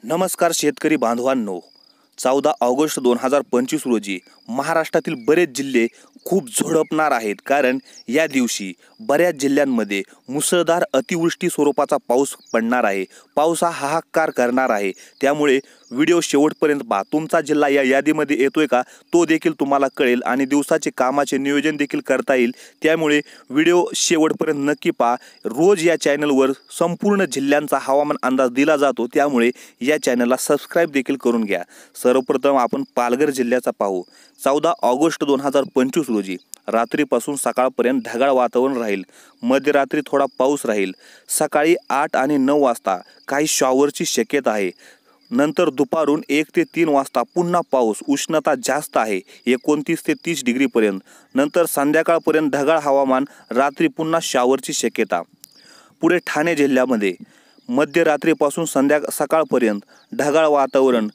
नमस्कार शेतकरी बांधवांनो, 14 ऑगस्ट 2025 रोजी महाराष्ट्रातील बरेच जिल्हे खूप झोडपणार आहेत, कारण या दिवशी बऱ्याच जिल्ह्यांमध्ये मुसळधार अतिवृष्टी स्वरूपाचा पाऊस पडणार आहे। पाऊस हा हाहाकार करणार आहे, त्यामुळे व्हिडिओ शेवटपर्यंत पहा। तुमचा जिल्हा या यादीमध्ये येतोय का तो देखील तुम्हाला कळेल आणि दिवसाचे कामाचे नियोजन देखील करता येईल। त्यामुळे व्हिडिओ शेवटपर्यंत नक्की पहा। रोज या चॅनलवर संपूर्ण जिल्ह्यांचा हवामान अंदाज दिला जातो, त्यामुळे या चॅनलला सबस्क्राइब देखील करून घ्या। सर्वप्रथम आपण पालघर जिल्ह्याचा पाहू। 14 ऑगस्ट 2025 रोजी रात्रीपासून सकाळपर्यंत ढगाळ वातावरण राहील। मध्यरात्री थोडा पाऊस राहील। सकाळी 8 आणि 9 वाजता काही शॉवरची शक्यता आहे। नंतर दुपारून 1 ते 3 वाजता पुन्हा पाऊस। उष्णता जास्त आहे, 29 ते 30 डिग्रीपर्यंत। नंतर संध्याकाळपर्यंत ढगाळ हवामान, रात्री पुन्हा शॉवरची शक्यता। पुढे ठाणे जिल्ह्यामध्ये मध्यरात्रीपासून सकाळपर्यंत ढगाळ वातावरण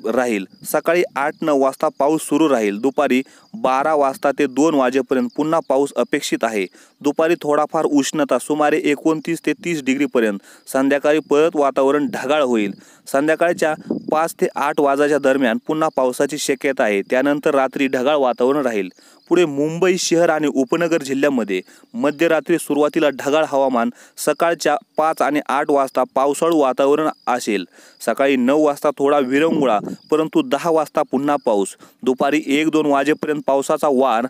राहील। सकाळी 8-9 वाजता पाऊस सुरू राहील। दुपारी 12 वाजता ते 2 वाजेपर्यंत पुन्हा पाऊस अपेक्षित आहे। दुपारी थोडाफार उष्णता, सुमारे 29 ते 30 डिग्रीपर्यंत। संध्याकाळी परत वातावरण ढगाळ होईल। संध्याकाळच्या 5 ते 8 वाजेच्या दरम्यान पुन्हा पावसाची शक्यता आहे। त्यानंतर रात्री ढगाळ वातावरण राहील। पुढे मुंबई शहर आणि उपनगर जिल्ह्यामध्ये मध्यरात्री सुरुवातीला ढगाळ हवामान। सकाळच्या 5 आणि 8 वाजता पावसाळू वातावरण असेल। सकाळी 9 वाजता थोडा विरंगुळा, परंतु 10 वाजता पुन्हा पाऊस। दुपारी 1-2 वाजेपर्यंत पावसाचा वार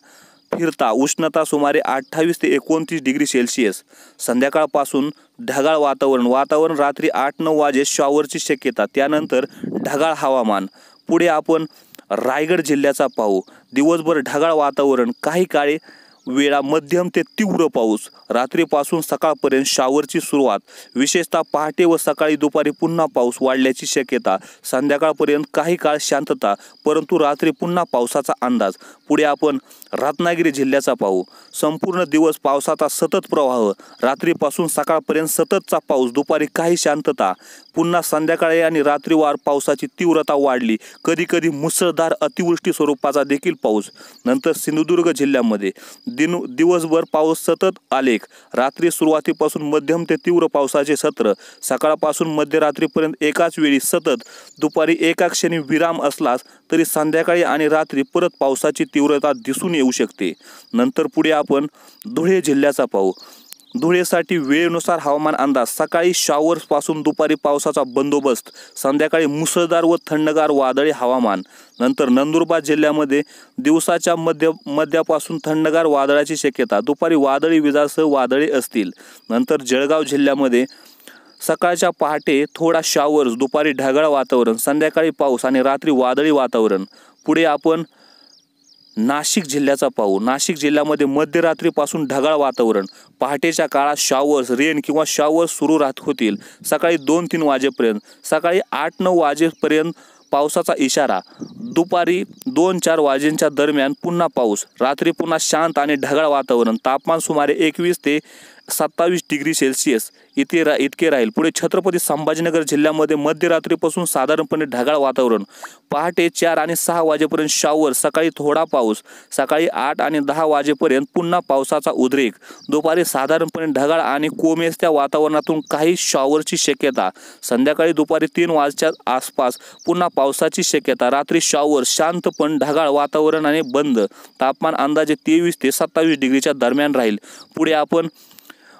फिरता। उष्णता सुमारे 28 ते 29 डिग्री सेल्सिअस। संध्याकाळपासून ढगाळ वातावरण रात्री 8-9 वाजे शॉवरची शक्यता। त्यानंतर ढगाळ हवामान। पुढे आपण रायगड जिल्ह्याचा पाहू। दिवसभर ढगाळ वातावरण, काही काळी वेळा मध्यम ते तीव्र पाऊस। रात्रीपासून सकाळपर्यंत शॉवरची सुरुवात। विशेषतः पहाटे व सकाळी दुपारी पुन्हा पाऊस वाढण्याची शक्यता। संध्याकाळपर्यंत काही काळ शांतता, परंतु रात्री पुन्हा पावसाचा अंदाज। पुढे आपण रत्नागिरी जिल्ह्याचा पाहू। संपूर्ण दिवस पावसाचा सतत प्रवाह। रात्रीपासून सकाळपर्यंत सततचा पाऊस। दुपारी काही शांतता, पुन्हा संध्याकाळी आणि रात्रीवार पावसाची तीव्रता वाढली। कधी कधी मुसळधार अतिवृष्टी स्वरूपाचा देखील पाऊस। नंतर सिंधुदुर्ग जिल्ह्यामध्ये दिवसभर पाऊस सतत आलेख। रात्री सुरुवातीपासून मध्यम ते तीव्र पावसाचे सत्र। सकाळपासून मध्यरात्रीपर्यंत एकाच वेळी सतत। दुपारी एका क्षणी विराम असलास तरी संध्याकाळी आणि रात्री परत पावसाची तीव्रता दिसून येऊ शकते। नंतर पुढे आपण धुळे जिल्ह्याचा पाहू। धुळेसाठी वेळेनुसार हवामान अंदाज। सकाळी शॉवर्स पासून दुपारी पावसाचा बंदोबस्त। संध्याकाळी मुसळधार व थंडगार वादळी हवामान। नंतर नंदुरबार जिल्ह्यामध्ये दिवसाच्या मध्यापासून थंडगार वादळाची शक्यता। दुपारी वादळी विजासह वादळे असतील। नंतर जळगाव जिल्ह्यामध्ये सकाळच्या पहाटे थोडा शॉवर्स, दुपारी ढगाळ वातावरण, संध्याकाळी पाऊस आणि रात्री वादळी वातावरण। पुढे आपण नाशिक जिल्ह्याचा पाहू। नाशिक जिल्ह्यामध्ये मध्यरात्रीपासून ढगाळ वातावरण। पहाटेच्या काळात शॉवर्स, रेन किंवा शॉवर्स सुरू होतील। सकाळी 2-3 वाजेपर्यंत। सकाळी 8-9 वाजेपर्यंत पावसाचा इशारा। दुपारी 2-4 वाजेच्या दरम्यान पुन्हा पाऊस। रात्री पुन्हा शांत आणि ढगाळ वातावरण। तापमान सुमारे 21 ते 27 डिग्री सेल्सिअस इतके राहील। पुढे छत्रपती संभाजीनगर जिल्ह्यामध्ये मध्यरात्रीपासून साधारणपणे ढगाळ वातावरण। पहाटे 4 आणि 6 वाजेपर्यंत शॉवर। सकाळी थोडा पाऊस। सकाळी 8 आणि 10 वाजेपर्यंत पुन्हा पावसाचा उद्रेक। दुपारी साधारणपणे ढगाळ आणि कोमेजत्या वातावरणातून काही शॉवरची शक्यता। संध्याकाळी दुपारी 3 वाजच्या आसपास पुन्हा पावसाची शक्यता। रात्री शॉवर, शांत पण ढगाळ वातावरण आणि बंद। तापमान अंदाजे 23 ते 27 डिग्रीच्या दरम्यान राहील। पुढे आपण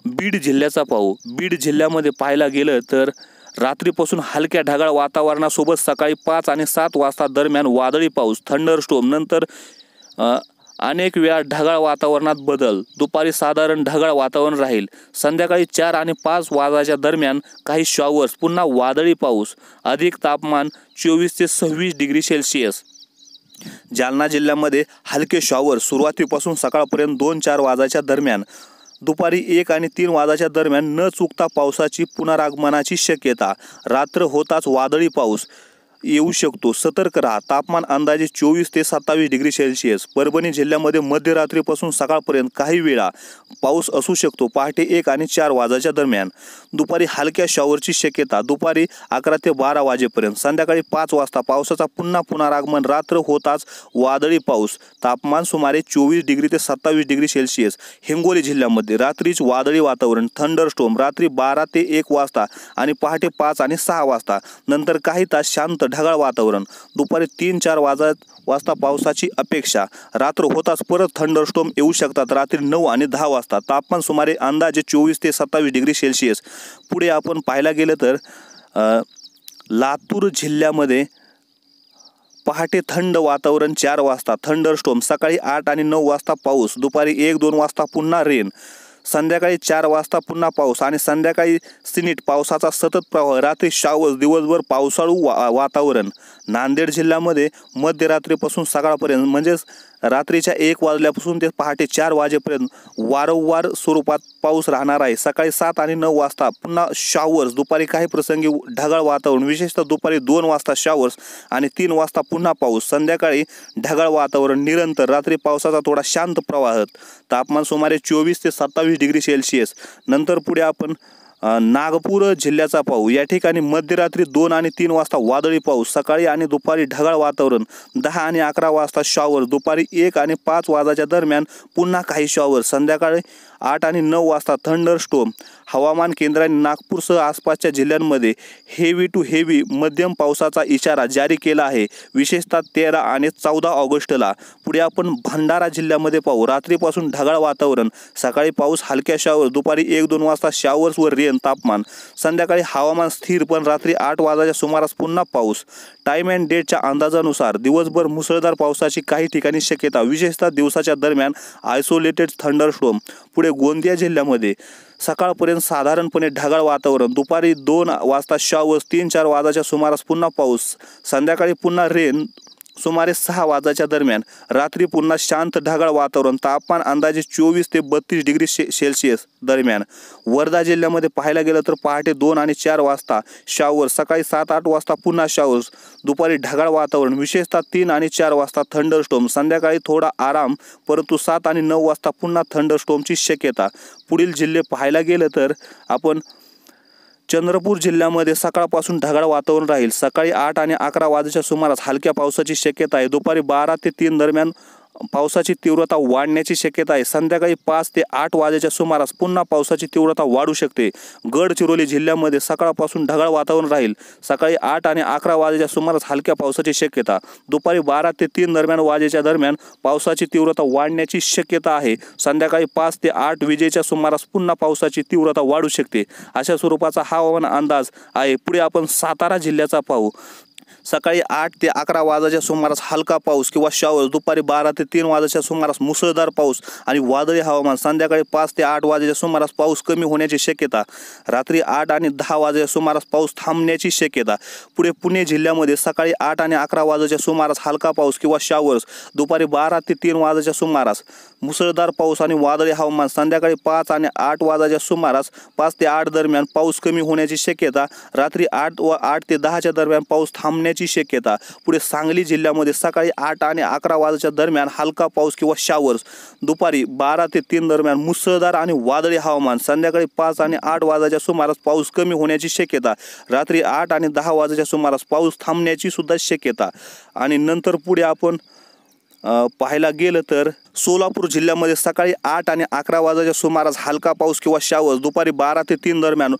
बीड जिल्ह्याचा पाहू। बीड जिल्ह्यामध्ये पाहायला गेलं तर रात्रीपासून हलक्या ढगाळ वातावरणासोबत सकाळी 5 आणि 7 वाजता दरम्यान वादळी पाऊस, थंडरस्टॉर्म। नंतर अनेक वेळा ढगाळ वातावरणात बदल। दुपारी साधारण ढगाळ वातावरण राहील। संध्याकाळी 4 आणि 5 वाजेच्या दरम्यान काही शॉवर्स, पुन्हा वादळी पाऊस। अधिक तापमान 24 ते 26 डिग्री सेल्सिअस। जालना जिल्ह्यामध्ये हलके शॉवर सुरुवातीपासून सकाळपर्यंत 2-4 वाजेच्या दरम्यान। दुपारी 1 आणि 3 वाजेच्या दरम्यान न चुकता पावसाची पुनरागमनाची शक्यता। रात्र होताच वादळी पाऊस। येऊ शकतो, सतर्क राहा. तापमान अंदाजे 24 ते 27 डिग्री सेल्सिअस. परभणी जिल्ह्यामध्ये मध्यरात्रीपासून सकाळपर्यंत काही वेळा पाऊस असू शकतो. पहाटे 1 आणि 4 वाजेच्या दरम्यान. दुपारी हलक्या शॉवरची शक्यता. दुपारी 11 ते 12 वाजेपर्यंत. संध्याकाळी 5 वाजता पावसाचा पुनरागमन. रात्र होताच वादळी पाऊस. तापमान सुमारे 24 डिग्री ते 27 डिग्री सेल्सिअस. हिंगोली जिल्ह्यामध्ये रात्रीच वादळी वातावरण. थंडरस्टॉर्म रात्री 12 ते 1 वाजता आणि पहाटे 5 आणि 6 वाजता. नंतर काही तास शांत ढगाळ वातावरण. दुपारी 3-4 वाजता पावसाची अपेक्षा. रात्र होताच परत थंडरस्टॉर्म येऊ शकतात. रात्री 9 आणि 10 वाजता. तापमान सुमारे अंदाजे 24 ते 27 डिग्री सेल्सिअस. पुढे आपण पाहायला गेलं तर लातूर जिल्ह्यामध्ये पहाटे थंड वातावरण. 4 वाजता थंडरस्टॉर्म. सकाळी 8 आणि 9 वाजता पाऊस. दुपारी 1-2 वाजता पुन्हा रेन. संध्याकाळी 4 वाजता पुन्हा पाऊस आणि संध्याकाळी सिनिट. पावसाचा सतत प्रवाह. रात्री शावर्स. दिवसभर पावसाळू वातावरण. नांदेड जिल्ह्यामध्ये मध्यरात्रीपासून सकाळपर्यंत म्हणजेच रात्रीच्या 1 वाजल्यापासून ते पहाटे 4 वाजेपर्यंत वारंवार स्वरूपात पाऊस राहणार आहे. सकाळी 7 आणि 9 वाजता पुन्हा शावर्स. दुपारी काही प्रसंगी ढगाळ वातावरण. विशेषतः दुपारी 2 वाजता शावर्स आणि 3 वाजता पुन्हा पाऊस. संध्याकाळी ढगाळ वातावरण निरंतर. रात्री पावसाचा थोडा शांत प्रवाह. तापमान सुमारे 24 ते 27 डिग्री सेल्सिअस. नंतर पुढे आपण नागपूर जिल्ह्याचा पाऊस. या ठिकाणी मध्यरात्री 2 आणि 3 वाजता वादळी पाऊस. सकाळी आणि दुपारी ढगाळ वातावरण. 10 आणि 11 वाजता शॉवर. दुपारी 1 आणि 5 वाजेच्या दरम्यान पुन्हा काही शॉवर. संध्याकाळी 8 आणि 9 वाजता थंडरस्टॉर्म. हवामान केंद्राने नागपूरसह आसपासच्या जिल्ह्यांमध्ये हेवी टू हेवी मध्यम पावसाचा इशारा जारी केला आहे, विशेषतः 13 आणि 14 ऑगस्टला. पुढे आपण भंडारा जिल्ह्यामध्ये पाहू. रात्रीपासून ढगाळ वातावरण. सकाळी पाऊस, हलक्या शावर. दुपारी 1-2 वाजता शावर्स व रेन. तापमान. संध्याकाळी हवामान स्थिर, पण रात्री 8 वाजेच्या सुमारास पुन्हा पाऊस. टाइम अँड डेटच्या अंदाजानुसार दिवसभर मुसळधार पावसाची काही ठिकाणी शक्यता, विशेषतः दिवसाच्या दरम्यान आयसोलेटेड थंडरस्टॉर्म. पुढे गोंदिया जिल्ह्यामध्ये सकाळपर्यंत साधारणपणे ढगाळ वातावरण. दुपारी 2 वाजता शॉवर्स. 3-4 वाजेच्या सुमारास पुन्हा पाऊस. संध्याकाळी पुन्हा रेन सुमारे 6 वाजेच्या दरम्यान. रात्री पुन्हा शांत ढगाळ वातावरण. तापमान अंदाजे 24 ते 32 डिग्री सेल्सिअस दरम्यान. वर्धा जिल्ह्यामध्ये पाहायला गेलं तर पहाटे 2 आणि 4 वाजता शॉवर्स. सकाळी 7-8 वाजता पुन्हा शॉवर्स. दुपारी ढगाळ वातावरण. विशेषतः 3 आणि 4 वाजता थंडरस्टॉर्म. संध्याकाळी थोडा आराम, परंतु 7 आणि 9 वाजता पुन्हा थंडरस्टॉर्मची शक्यता. पुढील जिल्हे पाहायला गेलं तर आपण चंद्रपूर जिल्ह्यामध्ये सकाळपासून ढगाळ वातावरण राहील. सकाळी 8 आणि 11 वाजेच्या सुमारास हलक्या पावसाची शक्यता आहे. दुपारी 12 ते 3 दरम्यान पावसाची तीव्रता वाढण्याची शक्यता आहे. संध्याकाळी 5 ते 8 वाजेच्या सुमारास पुन्हा पावसाची तीव्रता वाढू शकते. गडचिरोली जिल्ह्यामध्ये सकाळपासून ढगाळ वातावरण राहील. सकाळी 8 आणि 11 वाजेच्या सुमारास हलक्या पावसाची शक्यता. दुपारी 12 ते 3 वाजेच्या दरम्यान पावसाची तीव्रता वाढण्याची शक्यता आहे. संध्याकाळी 5 ते 8 विजेच्या सुमारास पुन्हा पावसाची तीव्रता वाढू शकते. अशा स्वरूपाचा हवामान अंदाज आहे. पुढे आपण सातारा जिल्ह्याचा पाहू. सकाळी 8 ते 11 वाजेच्या सुमारास हलका पाऊस किंवा शॉवर. दुपारी 12 ते 3 वाजेच्या सुमारास मुसळधार पाऊस आणि वादळी हवामान. संध्याकाळी 5 ते 8 वाजेच्या सुमारास पाऊस कमी होण्याची शक्यता. रात्री 8 आणि 10 वाजेच्या सुमारास पाऊस थांबण्याची शक्यता. पुढे पुणे जिल्ह्यामध्ये सकाळी 8 आणि 11 वाजेच्या सुमारास हलका पाऊस किंवा शॉवर्स. दुपारी 12 ते 3 वाजेच्या सुमारास मुसळधार पाऊस आणि वादळी हवामान. संध्याकाळी 5 आणि 8 वाजेच्या सुमारास 5 ते 8 दरम्यान पाऊस कमी होण्याची शक्यता. रात्री 8 ते 10 दरम्यान पाऊस थांबण्याची शक्यता. पुढे सांगली जिल्ह्यामध्ये सकाळी 8 आणि 11 वाजेच्या दरम्यान हलका पाऊस किंवा शॉवर्स. दुपारी 12 ते 3 दरम्यान मुसळधार आणि वादळी हवामान. संध्याकाळी 5 आणि 8 वाजेच्या सुमारास पाऊस कमी होण्याची शक्यता. रात्री 8 आणि 10 वाजेच्या सुमारास पाऊस थांबण्याची सुद्धा शक्यता. आणि नंतर पुढे आपण पाहायला गेलं तर सोलापूर जिल्ह्यामध्ये सकाळी 8 आणि 11 वाजेच्या सुमारास हलका पाऊस किंवा शॉवर्स. दुपारी 12 ते 3 दरम्यान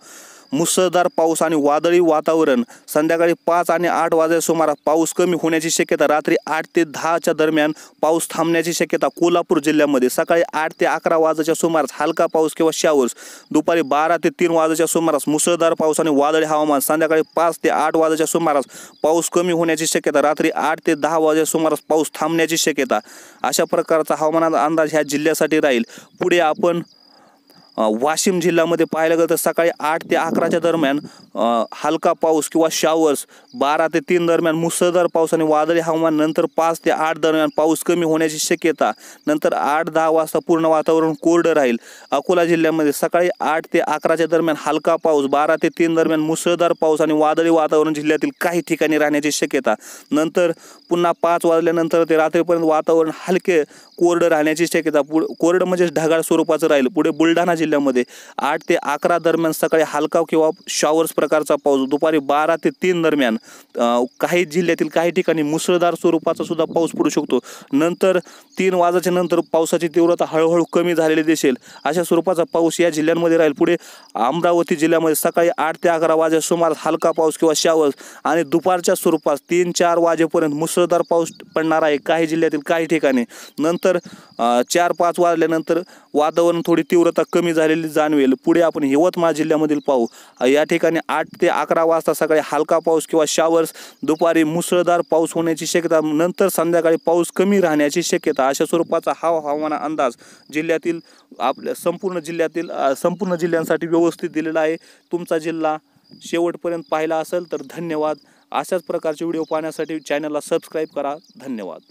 मुसळधार पाऊस आणि वादळी वातावरण. संध्याकाळी 5 आणि 8 वाजेच्या सुमारास पाऊस कमी होण्याची शक्यता. रात्री 8 ते 10 दरम्यान पाऊस थांबण्याची शक्यता. कोल्हापूर जिल्ह्यामध्ये सकाळी 8 ते 11 वाजेच्या सुमारास हलका पाऊस किंवा शॉवर्स. दुपारी 12 ते 3 वाजेच्या सुमारास मुसळधार पाऊस आणि वादळी हवामान. संध्याकाळी 5 ते 8 वाजेच्या सुमारास पाऊस कमी होण्याची शक्यता. रात्री 8 ते 10 वाजेच्या सुमारास पाऊस थांबण्याची शक्यता. अशा प्रकारचा हवामानाचा अंदाज ह्या जिल्ह्यासाठी राहील. पुढे आपण वाशिम जिल्ह्यामध्ये पाहायला गेलं तर सकाळी 8 ते 11च्या दरम्यान हलका पाऊस किंवा शावर्स, 12 ते 3 दरम्यान मुसळधार पाऊस आणि वादळी हवामान, नंतर 5 ते 8 दरम्यान पाऊस कमी होण्याची शक्यता, नंतर 8-10 वाजता पूर्ण वातावरण कोरडं राहील. अकोला जिल्ह्यामध्ये सकाळी 8 ते 11च्या दरम्यान हलका पाऊस, 12 ते 3 दरम्यान मुसळधार पाऊस आणि वादळी वातावरण जिल्ह्यातील काही ठिकाणी राहण्याची शक्यता. नंतर पुन्हा 5 वाजल्यानंतर ते रात्रीपर्यंत वातावरण हलके कोरडं राहण्याची शक्यता. कोरडं म्हणजे ढगाळ स्वरूपाचं राहील. पुढे बुलढाणा जिल्ह्यामध्ये 8 ते 11 दरम्यान सकाळी हलका किंवा शॉवर्स प्रकारचा पाऊस, दुपारी 12 ते 3 दरम्यान काही जिल्ह्यातील काही ठिकाणी मुसळधार स्वरूपाचा सुद्धा पाऊस पडू शकतो. नंतर 3 वाजेच्या नंतर पावसाची तीव्रता हळूहळू कमी झालेली दिसेल. अशा स्वरूपाचा पाऊस या जिल्ह्यांमध्ये राहील. पुढे अमरावती जिल्ह्यामध्ये सकाळी 8 ते 11 वाजे सुमारास हलका पाऊस किंवा शॉवर्स आणि दुपारच्या स्वरूपात 3-4 वाजेपर्यंत मुसळधार पाऊस पडणार आहे काही जिल्ह्यातील काही ठिकाणी. नंतर 4-5 वाजल्यानंतर वातावरण थोडी तीव्रता कमी झालेली जाणवेल. पुढे आपण यवतमाळ जिल्ह्यामधील पाहू. या ठिकाणी 8 ते 11 वाजता सकाळी हलका पाऊस किंवा शॉवर्स, दुपारी मुसळधार पाऊस होण्याची शक्यता, नंतर संध्याकाळी पाऊस कमी राहण्याची शक्यता. अशा स्वरूपाचा हवामान अंदाज जिल्ह्यातील आपल्या संपूर्ण जिल्ह्यांसाठी व्यवस्थित दिलेला आहे. तुमचा जिल्हा शेवटपर्यंत पाहिला असेल तर धन्यवाद. अशाच प्रकारचे व्हिडिओ पाहण्यासाठी चॅनलला सबस्क्राईब करा. धन्यवाद.